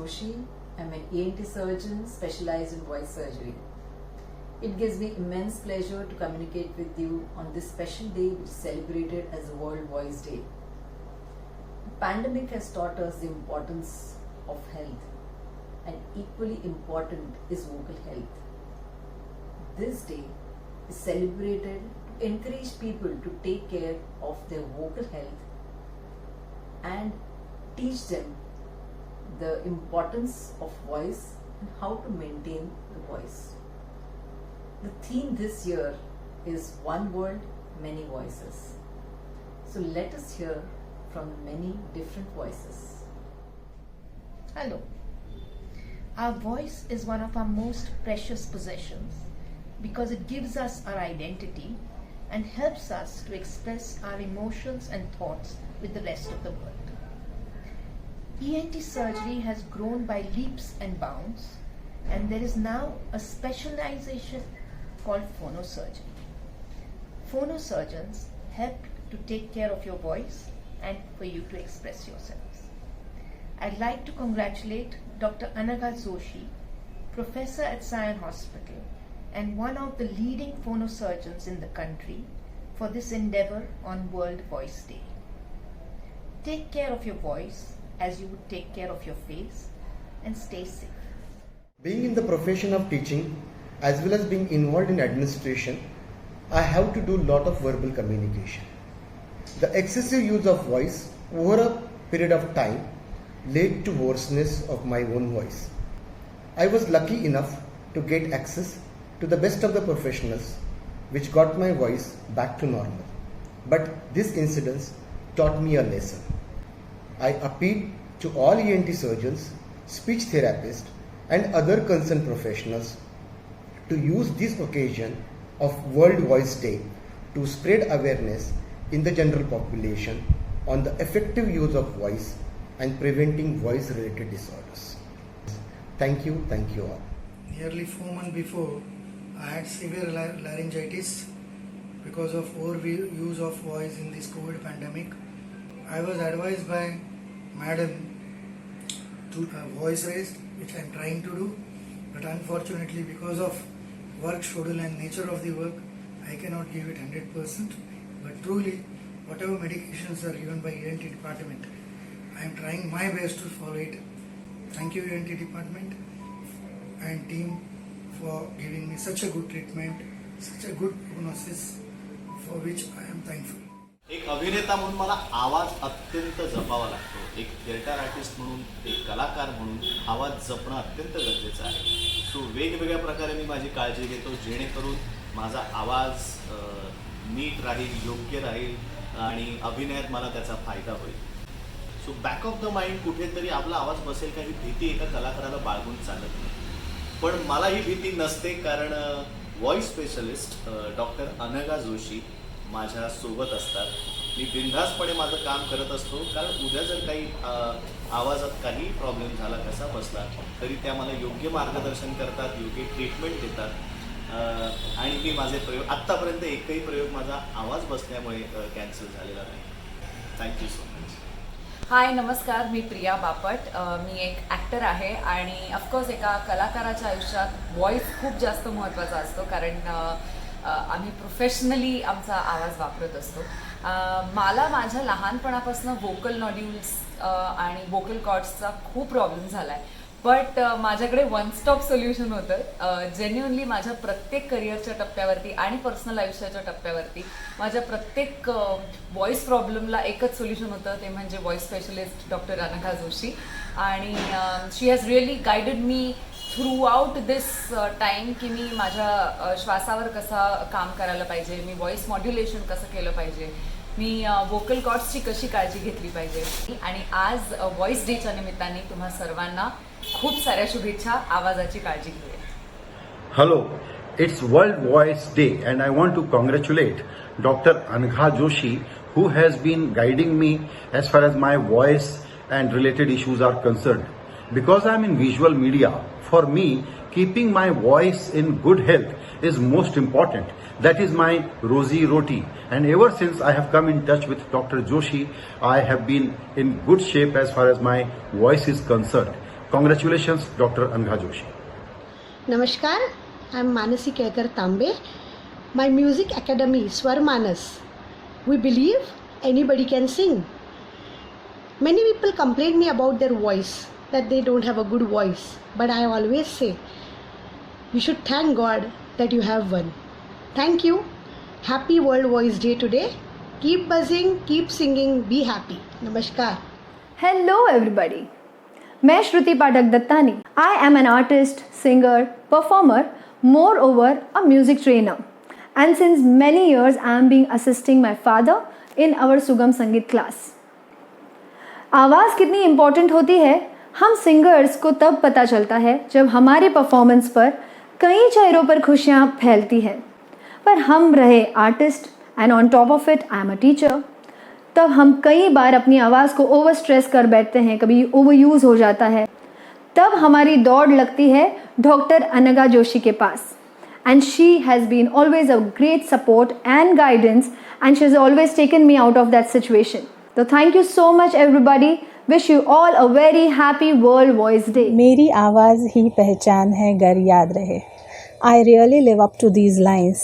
Joshi. I'm an ENT surgeon specialized in voice surgery. It gives me immense pleasure to communicate with you on this special day which is celebrated as World Voice Day. The pandemic has taught us the importance of health, and equally important is vocal health. This day is celebrated to encourage people to take care of their vocal health and teach them the importance of voice and how to maintain the voice. The theme this year is One World, Many Voices. So let us hear from many different voices. Hello. Our voice is one of our most precious possessions because it gives us our identity and helps us to express our emotions and thoughts with the rest of the world. ENT surgery has grown by leaps and bounds, and there is now a specialization called phonosurgery. Phonosurgeons help to take care of your voice and for you to express yourselves. I'd like to congratulate Dr. Anagha Joshi, professor at Sion Hospital and one of the leading phonosurgeons in the country, for this endeavor on World Voice Day. Take care of your voice as you would take care of your face, and stay safe. Being in the profession of teaching as well as being involved in administration, I have to do a lot of verbal communication. The excessive use of voice over a period of time led to hoarseness of my own voice. I was lucky enough to get access to the best of the professionals, which got my voice back to normal. But this incident taught me a lesson. I appeal to all ENT surgeons, speech therapists, and other concerned professionals to use this occasion of World Voice Day to spread awareness in the general population on the effective use of voice and preventing voice-related disorders. Thank you all. Nearly 4 months before, I had severe laryngitis because of overuse of voice in this COVID pandemic. I was advised by Madam to voice raise, which I am trying to do, but unfortunately because of work schedule and nature of the work, I cannot give it 100%. But truly, whatever medications are given by ENT department, I am trying my best to follow it. Thank you ENT department and team for giving me such a good treatment, such a good prognosis, for which I am thankful. एक अभिनेता म्हणून मला आवाज अत्यंत जपावा लागतो. एक theatre artist म्हणून, एक कलाकार म्हणून आवाज जपणं अत्यंत गरजेचं आहे. सो वेगवेगळ्या प्रकारे मी माझी काळजी घेतो जेणेकरून माझा आवाज नीट राहील, योग्य राहील आणि अभिनयात मला त्याचा फायदा होईल. सो बॅक ऑफ द माइंड कुठेतरी आपला आवाज बसेल का ही भीती एका कलाकाराला बाळगून चालत नाही. पण मला ही भीती नसते, कारण voice specialist doctor Anagha Joshi माझ्या सोबत असतात. मी बिनधास्तपणे माझं काम करत असतो, कारण उद्या जर काही आवाजात काही प्रॉब्लेम झाला, कसा बसला, तरी त्या मला योग्य मार्गदर्शन करतात, योग्य ट्रीटमेंट देतात आणि मी माझे प्रयोग आत्तापर्यंत एकही प्रयोग माझा आवाज बसल्यामुळे कॅन्सल झालेला नाही. Thank you so much. हाय नमस्कार, मी प्रिया बापट. मी एक ॲक्टर आहे आणि ऑफकोर्स एका कलाकाराच्या आयुष्यात व्हॉईस खूप जास्त महत्त्वाचा असतो, कारण आम्ही प्रोफेशनली आमचा आवाज वापरत असतो. मला माझ्या लहानपणापासून व्होकल नॉड्यूल्स आणि व्होकल कॉर्ड्सचा खूप प्रॉब्लेम झाला आहे. बट माझ्याकडे वन स्टॉप सोल्युशन होतं. जेन्युअनली माझ्या प्रत्येक करिअरच्या टप्प्यावरती आणि पर्सनल आयुष्याच्या टप्प्यावरती माझ्या प्रत्येक व्हॉईस प्रॉब्लेमला एकच सोल्युशन होतं, ते म्हणजे voice specialist doctor Anagha Joshi. आणि she has really guided me throughout this time की मी माझ्या श्वासावर कसा काम करायला पाहिजे, मी व्हॉईस मॉड्युलेशन कसं केलं पाहिजे, मी व्होकल कॉर्ड्सची कशी काळजी घेतली पाहिजे. आणि आज व्हॉईस डेच्या निमित्ताने तुम्हा सर्वांना खूप साऱ्या शुभेच्छा. आवाजाची काळजी घेऊया. Hello, it's World Voice Day and I want to congratulate Dr. Anagha Joshi, who has been guiding me as far as my voice and related issues are concerned. Because I'm in visual media, for me, keeping my voice in good health is most important. That is my rosy roti. And ever since I have come in touch with Dr. Joshi, I have been in good shape as far as my voice is concerned. Congratulations, Dr. Anagha Joshi. Namaskar, I am Manasi Kelkar Tambe. My music academy, Swar Manas. We believe anybody can sing. Many people complain me about their voice, that they don't have a good voice. But I always say, you should thank God that you have one. Thank you. Happy World Voice Day today. Keep buzzing, keep singing, be happy. Namaskar. Hello everybody. मैं श्रुति पाठक Dattani. I am an artist, singer, performer, moreover a music trainer. And since many years I am being assisting my father in our Sugam Sangeet class. आवाज़ कितनी important होती है हम singers को तब पता चलता है जब हमारे परफॉर्मेंस पर कई चेहरों पर खुशियाँ फैलती हैं. पर हम रहे artist and on top of it I am a teacher, तब हम कई बार अपनी आवाज़ को ओवर स्ट्रेस कर बैठते हैं, कभी ओवर यूज़ हो जाता है. तब हमारी दौड़ लगती है डॉक्टर अनघा जोशी के पास. And she has been always a great support and guidance and she has always taken me out of that situation. तो thank you so much everybody. Wish you all a very happy world voice day. मेरी आवाज़ ही पहचान है, गर याद रहे. I really live up to these lines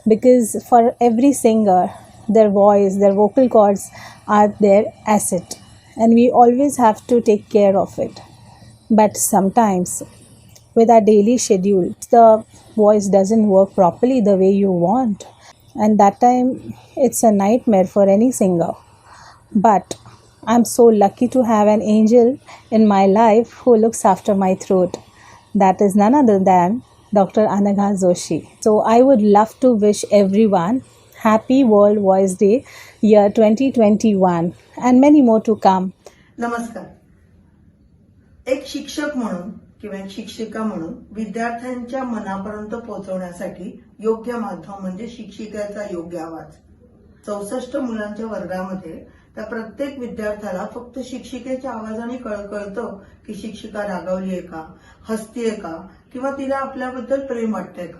because for every singer their voice, their vocal cords are their asset and we always have to take care of it. But sometimes with our daily schedule, the voice doesn't work properly the way you want, and that time it's a nightmare for any singer. But I'm so lucky to have an angel in my life who looks after my throat. That is none other than Dr. Anagha Joshi. So I would love to wish everyone Happy World Voice Day year 2021 and many more to come. नमस्कार. एक शिक्षक म्हणून किंवा एक शिक्षिका म्हणून विद्यार्थ्यांच्या मनापर्यंत पोहोचवण्यासाठी योग्य माध्यम म्हणजे शिक्षिकेचा योग्य आवाज. 64 मुलांच्या वर्गामध्ये त्या प्रत्येक विद्यार्थ्याला फक्त शिक्षिकेच्या आवाजाने कळतं की शिक्षिका रागावली आहे का, हसतीये का, किंवा तिला आपल्याबद्दल प्रेम वाटतंय का.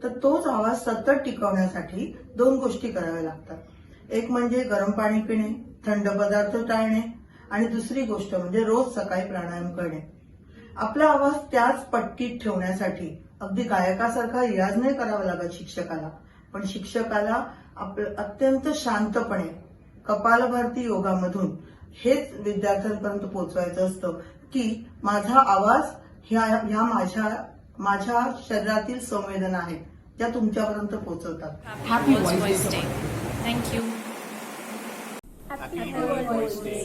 तर तोच आवाज सतत टिकवण्यासाठी 2 गोष्टी कराव्या लागतात. एक म्हणजे गरम पाणी पिणे, थंड पदार्थ टाळणे, आणि दुसरी गोष्ट म्हणजे रोज सकाळी प्राणायाम करणे. आपला आवाज त्याच पट्टीत ठेवण्यासाठी अगदी गायकासारखा रियाज नाही करावा लागत शिक्षकाला, पण शिक्षकाला अत्यंत शांतपणे कपालभाती योगामधून हेच विद्यार्थ्यांपर्यंत पोहोचवायचं असतं की माझा आवाज ह्या माझ्या शरीरातील संवेदना आहेत ज्या तुमच्यापर्यंत पोहोचवतात. Happy voice day. Thank you. Happy World Voice Day.